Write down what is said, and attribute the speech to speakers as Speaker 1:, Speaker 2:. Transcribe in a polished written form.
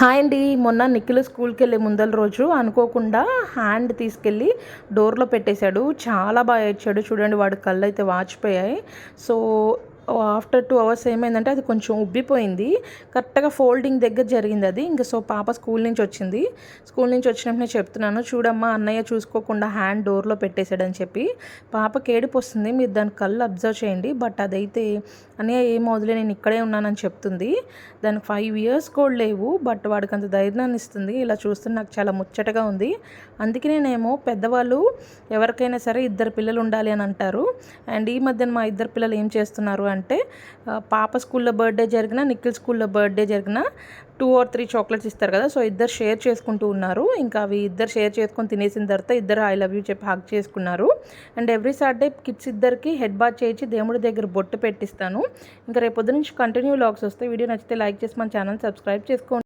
Speaker 1: Hi అండి. మొన్న నిఖిల్ స్కూల్కి వెళ్ళే ముందల రోజు అనుకోకుండా హ్యాండ్ తీసుకెళ్ళి డోర్లో పెట్టేశాడు. చాలా బాగా ఏడ్చాడు. చూడండి వాడి కళ్ళు అయితే వాచిపోయాయి. సో ఆఫ్టర్ 2 అవర్స్ ఏమైందంటే అది కొంచెం ఉబ్బిపోయింది. కరెక్ట్గా ఫోల్డింగ్ దగ్గర జరిగింది అది. ఇంకా సో పాప స్కూల్ నుంచి వచ్చింది. స్కూల్ నుంచి వచ్చినప్పుడు చెప్తున్నాను, చూడమ్మా అన్నయ్య చూసుకోకుండా హ్యాండ్ డోర్లో పెట్టేశాడని చెప్పి. పాపకి ఏడుపు వస్తుంది, మీరు దాని కళ్ళు అబ్జర్వ్ చేయండి. బట్ అదైతే అన్నయ్య ఏం వదిలే నేను ఇక్కడే ఉన్నానని చెప్తుంది. దానికి 5 ఇయర్స్ కూడా లేవు, బట్ వాడికి అంత ధైర్యాన్ని ఇస్తుంది. ఇలా చూస్తే నాకు చాలా ముచ్చటగా ఉంది. అందుకనేనేమో పెద్దవాళ్ళు ఎవరికైనా సరే 2 పిల్లలు ఉండాలి అని అంటారు. అండ్ ఈ మధ్యన మా 2 పిల్లలు ఏం చేస్తున్నారు అంటే, పాప స్కూల్లో బర్త్డే జరిగినా నిఖిల్ స్కూల్లో బర్త్డే జరిగినా 2 or 3 చాక్లెట్స్ ఇస్తారు కదా. సో ఇద్దరు షేర్ చేసుకుంటూ ఉన్నారు. ఇంకా అవి ఇద్దరు షేర్ చేసుకొని తినేసిన తర్వాత ఇద్దరు ఐ లవ్ యూ చెప్పి హగ్ చేసుకున్నారు. అండ్ ఎవ్రీ సాటర్డే కిడ్స్ ఇద్దరికి హెడ్ బాత్ చేయించి దేవుడి దగ్గర బొట్టు పెట్టిస్తాను. ఇంకా రేపు పొద్దు నుంచి కంటిన్యూ వ్లాగ్స్ వస్తాయి. వీడియో నచ్చితే లైక్ చేసి మన ఛానల్ సబ్స్క్రైబ్ చేసుకోండి.